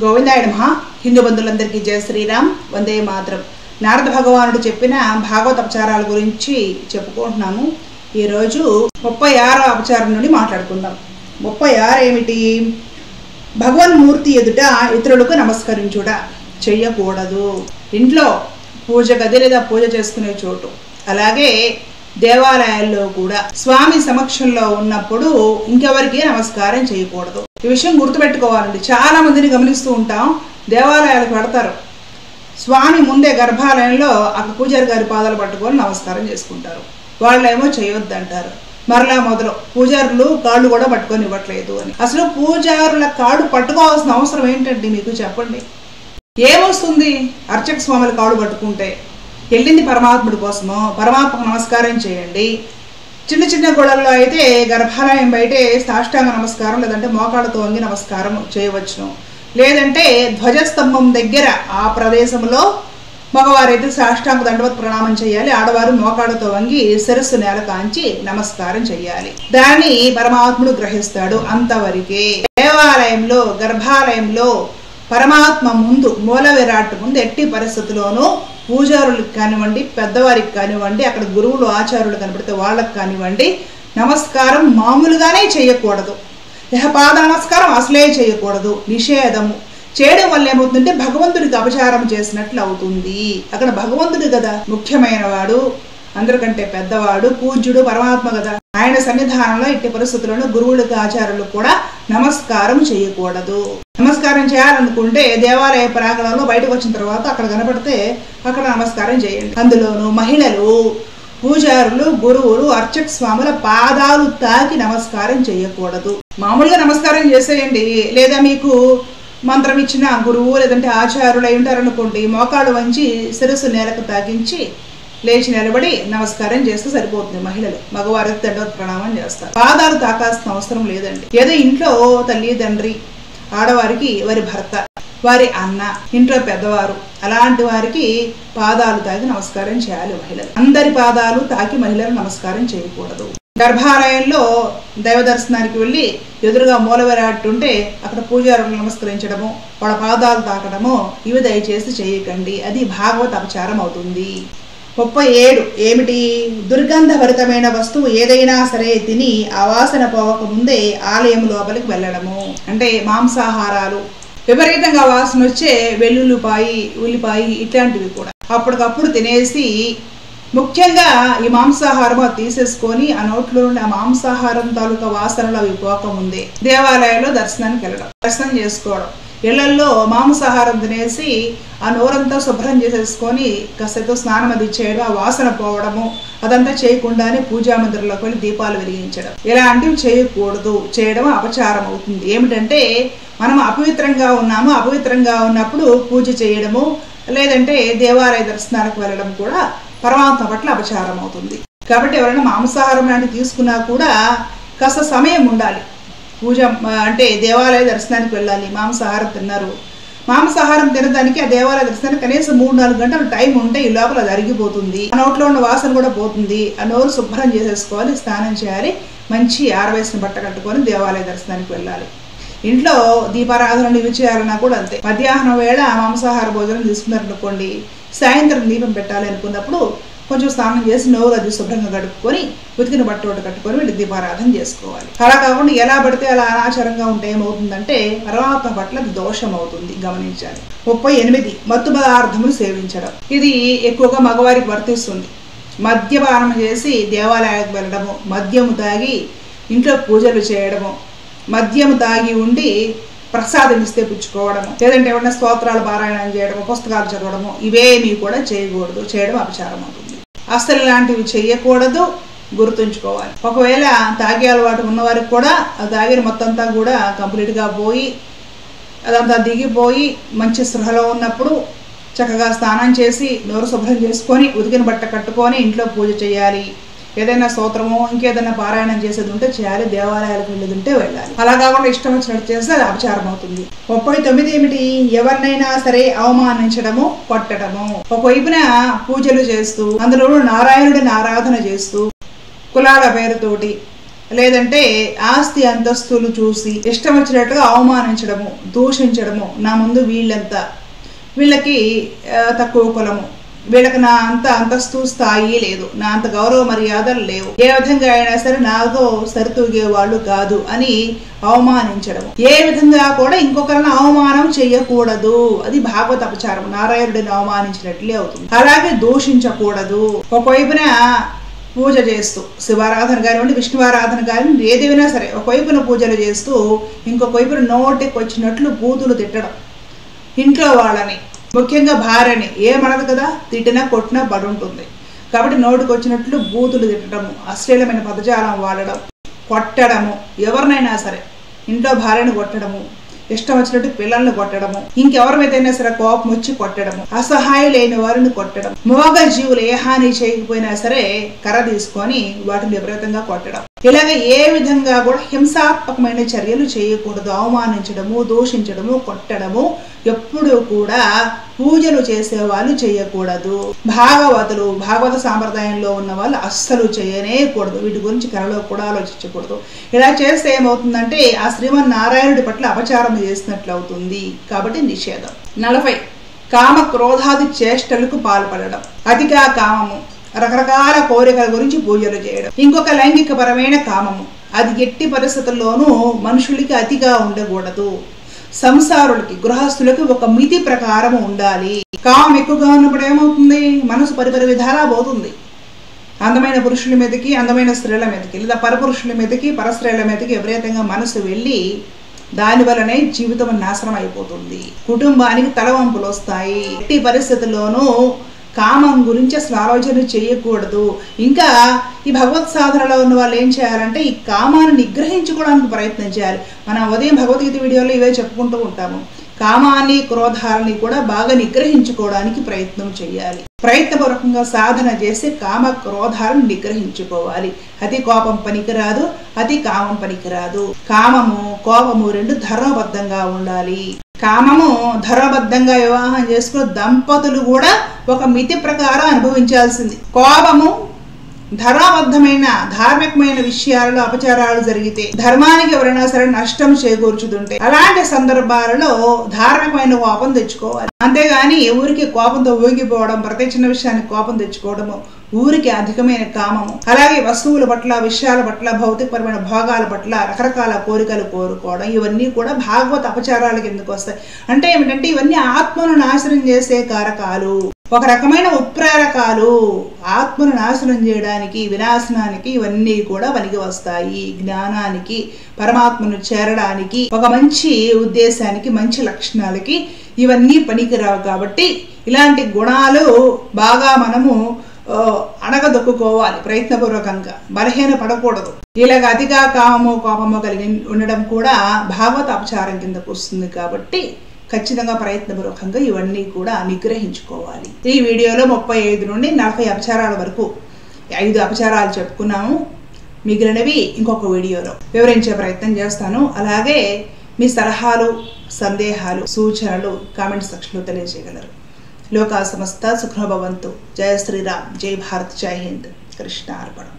గోవిందాయ నమః. హిందూ బంధువులందరికీ జయ శ్రీరామ్, వందే మాతరం. నారద భగవానుడు చెప్పిన భాగవత అపచారాల గురించి చెప్పుకుంటున్నాము. ఈరోజు 36వ అపచారం నుండి మాట్లాడుకుందాం. 36 ఏమిటి? భగవన్మూర్తి ఎదుట ఇతరులకు నమస్కరించుట చెయ్యకూడదు. ఇంట్లో పూజ గది లేదా పూజ చేసుకునే చోటు, అలాగే దేవాలయాల్లో కూడా స్వామి సమక్షంలో ఉన్నప్పుడు ఇంకెవరికి నమస్కారం చేయకూడదు. ఈ విషయం గుర్తుపెట్టుకోవాలండి. చాలా మందిని గమనిస్తూ ఉంటాం, దేవాలయాలకు పెడతారు, స్వామి ముందే గర్భాలయంలో అక్కడ పూజారి గారి పాదాలు పట్టుకొని నమస్కారం చేసుకుంటారు. వాళ్ళేమో చేయొద్దు అంటారు. మరలా మొదలు పూజారులు కాళ్ళు కూడా పట్టుకొని ఇవ్వట్లేదు అని. అసలు పూజారుల కాళ్ళు పట్టుకోవాల్సిన అవసరం ఏంటండి మీకు చెప్పండి? ఏమొస్తుంది అర్చక స్వాముల కాళ్ళు పట్టుకుంటే? వెళ్ళింది పరమాత్ముడి కోసమో, పరమాత్మకు నమస్కారం చేయండి. చిన్న చిన్న గొడవల్లో అయితే గర్భాలయం బయటే సాష్టాంగ నమస్కారం లేదంటే మోకాళ్ళతో వంగి నమస్కారం చేయవచ్చును. లేదంటే ధ్వజస్తంభం దగ్గర ఆ ప్రదేశంలో మగవారైతే సాష్టాంగ దండవత్ ప్రణామం చేయాలి, ఆడవారు మోకాళ్ళతో వంగి శిరస్సు నేల కాంచి నమస్కారం చేయాలి. దాన్ని పరమాత్ముడు గ్రహిస్తాడు. అంతవరకే. దేవాలయంలో గర్భాలయంలో పరమాత్మ ముందు, మూల విరాట్ ముందు ఎట్టి పరిస్థితుల్లోనూ పూజారులకు కానివ్వండి, పెద్దవారికి కానివ్వండి, అక్కడ గురువులు ఆచార్యులు కనబడితే వాళ్ళకి కానివ్వండి నమస్కారం మామూలుగానే చేయకూడదు. పాద నమస్కారం అసలే చేయకూడదు, నిషేధము. చేయడం వల్ల ఏమవుతుందంటే భగవంతుడికి అపచారం చేసినట్లు అవుతుంది. అక్కడ భగవంతుడు కదా ముఖ్యమైన వాడు, అందరికంటే పెద్దవాడు, పూజ్యుడు, పరమాత్మ కదా. ఆయన సన్నిధానంలో ఎట్టి పరిస్థితుల్లోనూ గురువులకు ఆచార్యులకు కూడా నమస్కారం చేయకూడదు. నమస్కారం చేయాలనుకుంటే దేవాలయ ప్రాంగణంలో బయటకు వచ్చిన తర్వాత అక్కడ కనపడితే అక్కడ నమస్కారం చేయండి. అందులోనూ మహిళలు, పూజారులు, గురువులు, అర్చక స్వాముల పాదాలు తాకి నమస్కారం చేయకూడదు. మామూలుగా నమస్కారం చేసేయండి. లేదా మీకు మంత్రం ఇచ్చిన గురువు లేదంటే ఆచార్యులు అయి ఉంటారనుకోండి, మోకాళ్ళు వంచి శిరస్సు నేలకు తాకించి లేచి నిలబడి నమస్కారం చేస్తే సరిపోతుంది. మహిళలు, మగవారికి దండవత్ ప్రణామం చేస్తారు. పాదాలు తాకాల్సిన అవసరం లేదండి. ఏదో ఇంట్లో తల్లి, తండ్రి, ఆడవారికి వారి భర్త, వారి అన్న, ఇంట్లో పెద్దవారు, అలాంటి వారికి పాదాలు తాకి నమస్కారం చేయాలి మహిళలు. అందరి పాదాలు తాకి మహిళలు నమస్కారం చేయకూడదు. గర్భాలయంలో దైవ దర్శనానికి వెళ్ళి ఎదురుగా మూల విరాట్ ఉంటే అక్కడ పూజారులను నమస్కరించడము, వాళ్ళ పాదాలు తాకడము ఇవి దయచేసి చేయకండి. అది భాగవత అపచారం అవుతుంది. 37 ఏమిటి? దుర్గంధభరితమైన వస్తువు ఏదైనా సరే తిని ఆవాసన పోవక ముందే ఆలయం లోపలికి వెళ్ళడము. అంటే మాంసాహారాలు విపరీతంగా వాసన వచ్చే వెల్లుల్లిపాయి, ఉల్లిపాయి ఇట్లాంటివి కూడా అప్పటికప్పుడు తినేసి, ముఖ్యంగా ఈ మాంసాహారం తీసేసుకొని ఆ నోట్లో నుండి ఆ మాంసాహారం తాలూకా వాసనలు అవి పోకముందే దేవాలయంలో దర్శనానికి వెళ్ళడం, దర్శనం చేసుకోవడం. ఇళ్లల్లో మాంసాహారం తినేసి ఆ నోరంతా శుభ్రం చేసేసుకొని కాసేపు స్నానం అది చేయడం, ఆ వాసన పోవడము, అదంతా చేయకుండానే పూజా మందిరంలోకి వెళ్ళి దీపాలు వెలిగించడం, ఇలాంటివి చేయకూడదు. చేయడం అపచారం అవుతుంది. ఏమిటంటే మనం అపవిత్రంగా ఉన్నాము, అపవిత్రంగా ఉన్నప్పుడు పూజ చేయడము లేదంటే దేవాలయ దర్శనాలకు వెళ్ళడం కూడా పరమాత్మ పట్ల అపచారం అవుతుంది. కాబట్టి ఎవరైనా మాంసాహారం లాంటివి తీసుకున్నా కూడా కాస్త సమయం ఉండాలి. పూజ అంటే దేవాలయ దర్శనానికి వెళ్ళాలి. మాంసాహారం తిన్నారు, మాంసాహారం తినడానికి ఆ దేవాలయ దర్శనానికి కనీసం 3-4 గంటలు టైం ఉంటే ఈ లోపల అది అరిగిపోతుంది. ఆ నోట్లో ఉన్న వాసన కూడా పోతుంది. ఆ నోరు శుభ్రం చేసేసుకోవాలి, స్నానం చేయాలి, మంచి ఆరవేసిన బట్ట కట్టుకొని దేవాలయ దర్శనానికి వెళ్ళాలి. ఇంట్లో దీపారాధనలు ఇవి చేయాలన్నా కూడా అంతే. మధ్యాహ్నం వేళ మాంసాహార భోజనం తీసుకున్నారనుకోండి, సాయంత్రం దీపం పెట్టాలి అనుకున్నప్పుడు కొంచెం స్నానం చేసి నోరు అది శుభ్రంగా గడుపుకొని ఉతికిన బట్ట ఒకటి కట్టుకొని వెళ్ళి దీపారాధన చేసుకోవాలి. అలా కాకుండా ఎలా పడితే అలా అనాచారంగా ఉంటే ఏమవుతుందంటే పరమాత్మ పట్ల అది దోషం అవుతుంది, గమనించాలి. 38 మత్తు పదార్థములు సేవించడం. ఇది ఎక్కువగా మగవారికి వర్తిస్తుంది. మద్యపానం చేసి దేవాలయానికి వెళ్ళడము, మద్యము తాగి ఇంట్లో పూజలు చేయడము, మద్యము తాగి ఉండి ప్రసాదం ఇస్తే పుచ్చుకోవడము, లేదంటే ఏమన్నా స్తోత్రాలు పారాయణం చేయడము, పుస్తకాలు చదవడము, ఇవేమీ కూడా చేయకూడదు. చేయడం అపచారం అవుతుంది. అసలు ఇలాంటివి చేయకూడదు, గుర్తుంచుకోవాలి. ఒకవేళ తాగే అలవాటు ఉన్నవారికి కూడా ఆ తాగిన మొత్తంతా కూడా కంప్లీట్గా పోయి అదంతా దిగిపోయి మంచి స్పృహలో ఉన్నప్పుడు చక్కగా స్నానం చేసి నోరు శుభ్రం చేసుకొని ఉతికిన బట్ట కట్టుకొని ఇంట్లో పూజ చేయాలి. ఏదైనా స్తోత్రమో ఇంకేదైనా పారాయణం చేసేది ఉంటే చేయాలి, దేవాలయాలకు వెళ్ళేది ఉంటే వెళ్ళాలి. అలా కాకుండా ఇష్టం వచ్చినట్టు చేస్తే అది అపచారం అవుతుంది. 39 ఏమిటి? ఎవరినైనా సరే అవమానించడము, కొట్టడము. ఒకవైపున పూజలు చేస్తూ అందులో నారాయణుడిని ఆరాధన చేస్తూ కులాల పేరుతోటి లేదంటే ఆస్తి అంతస్తులు చూసి ఇష్టం వచ్చినట్టుగా అవమానించడము, దూషించడము, నా ముందు వీళ్ళకి తక్కువ కులము, వీళ్ళకి నా అంత అంతస్తు స్థాయి లేదు, నా అంత గౌరవ మర్యాదలు లేవు, ఏ విధంగా అయినా సరే నాతో సరితూగే వాళ్ళు కాదు అని అవమానించడం. ఏ విధంగా కూడా ఇంకొకరిని అవమానం చేయకూడదు, అది భాగవత అపచారం, నారాయణుడిని అవమానించినట్లే అవుతుంది. అలాగే దూషించకూడదు. ఒకవైపున పూజ చేస్తూ శివారాధన కానివ్వండి, విష్ణువారాధన కానివ్వండి, ఏదైనా సరే ఒకవైపున పూజలు చేస్తూ ఇంకొక వైపున నోటికి వచ్చినట్లు బూతులు తిట్టడం, ఇంట్లో వాళ్ళని ముఖ్యంగా భార్యని ఏమనదు కదా, తిట్టినా కొట్టినా పడుంటుంది కాబట్టి నోటికి వచ్చినట్లు బూతులు తిట్టడము, అశ్లీలమైన పదజాలం వాడడం, కొట్టడము, ఎవరినైనా సరే ఇంట్లో భార్యను కొట్టడము, ఇష్టం వచ్చినట్టు పిల్లల్ని కొట్టడము, ఇంకెవరి మీదైనా సరే కోపం వచ్చి కొట్టడము, అసహాయం లేని వారిని కొట్టడం, మోగ జీవులు ఏ హాని చేయకపోయినా సరే కర్ర తీసుకొని వాటిని విపరీతంగా కొట్టడం, ఇలాగ ఏ విధంగా కూడా హింసాత్మకమైన చర్యలు చేయకూడదు. అవమానించడము, దూషించడము, కొట్టడము ఎప్పుడూ కూడా పూజలు చేసే వాళ్ళు చేయకూడదు. భాగవత సాంప్రదాయంలో ఉన్న వాళ్ళు అస్సలు చేయనేకూడదు. వీటి గురించి కలలో కూడా ఆలోచించకూడదు. ఇలా చేస్తే ఏమవుతుందంటే ఆ శ్రీమన్నారాయణుడి పట్ల అపచారం చేసినట్లు అవుతుంది. కాబట్టి నిషేధం. 40 కామ క్రోధాది చేష్టలకు పాల్పడడం, అతిగా కామము, రకరకాల కోరికల గురించి పూజలు చేయడం. ఇంకొక లైంగిక పరమైన కామము, అది ఎట్టి పరిస్థితుల్లోనూ మనుషులకి అతిగా ఉండకూడదు. సంసారులకి, గృహస్థులకి ఒక మితి ప్రకారం ఉండాలి. కామం ఎక్కువగా ఉన్నప్పుడు ఏమవుతుంది, మనసు పరిపరి విధాలా పోతుంది. అందమైన పురుషుల మీదకి, అందమైన స్త్రీల మీదకి, లేదా పరపురుషుల మీదకి, పరస్త్రీల మీదకి విపరీతంగా మనసు వెళ్ళి దాని వలనే జీవితం నాశనం అయిపోతుంది. కుటుంబానికి తలవంపులు వస్తాయి. ఎట్టి పరిస్థితుల్లోనూ కామం గురించి అసలు ఆలోచన చేయకూడదు. ఇంకా ఈ భగవత్ సాధనలో ఉన్న వాళ్ళు ఏం చేయాలంటే ఈ కామాన్ని నిగ్రహించుకోవడానికి ప్రయత్నం చేయాలి. మనం ఉదయం భగవద్గీత వీడియోలో ఇవే చెప్పుకుంటూ ఉంటాము. కామాన్ని, క్రోధాలని కూడా బాగా నిగ్రహించుకోవడానికి ప్రయత్నం చేయాలి. ప్రయత్నపూర్వకంగా సాధన చేసి కామ క్రోధాలను నిగ్రహించుకోవాలి. అతి కోపం పనికిరాదు, అతి కామం పనికిరాదు. కామము, కోపము రెండు ధర్మబద్ధంగా ఉండాలి. కామము ధర్మబద్ధంగా వివాహం చేసుకున్న దంపతులు కూడా ఒక మితి ప్రకారం అనుభవించాల్సింది. కోపము ధర్మబద్ధమైన ధార్మికమైన విషయాలలో అపచారాలు జరిగితే, ధర్మానికి ఎవరైనా సరే నష్టం చేకూర్చుతుంటే అలాంటి సందర్భాలలో ధార్మికమైన కోపం తెచ్చుకోవాలి. అంతేగాని ఊరికి కోపంతో ఊగిపోవడం, ప్రతి చిన్న విషయానికి కోపం తెచ్చుకోవడము ఊరికి అధికమైన కామము. అలాగే వస్తువుల పట్ల, విషయాల పట్ల, భౌతికపరమైన భోగాల పట్ల రకరకాల కోరికలు కోరుకోవడం, ఇవన్నీ కూడా భాగవత అపచారాల కిందకు వస్తాయి. అంటే ఏమిటంటే ఇవన్నీ ఆత్మను నాశనం చేసే కారకాలు, ఒక రకమైన ఉత్ప్రేరకాలు. ఆత్మను నాశనం చేయడానికి, వినాశనానికి ఇవన్నీ కూడా పనికి వస్తాయి. జ్ఞానానికి, పరమాత్మను చేరడానికి, ఒక మంచి ఉద్దేశానికి, మంచి లక్షణాలకి ఇవన్నీ పనికిరావు. కాబట్టి ఇలాంటి గుణాలు బాగా మనము అణగదొక్కుకోవాలి ప్రయత్నపూర్వకంగా. బలహీన పడకూడదు. ఇలాగ అతిగా కామము, కోపము కలిగి ఉండడం కూడా భాగవత అపచారం కిందకు వస్తుంది. కాబట్టి ఖచ్చితంగా ప్రయత్నపూర్వకంగా ఇవన్నీ కూడా నిగ్రహించుకోవాలి. ఈ వీడియోలో 35 నుండి 40 అపచారాల వరకు 5 అపచారాలు చెప్పుకున్నాము. మిగిలినవి ఇంకొక వీడియోలో వివరించే ప్రయత్నం చేస్తాను. అలాగే మీ సలహాలు, సందేహాలు, సూచనలు కామెంట్ సెక్షన్లో తెలియజేయగలరు. లోకా సమస్త సుఖనో భవంతు. జయ శ్రీరామ్, జై భారత్, జై హింద్. కృష్ణ అర్పణం.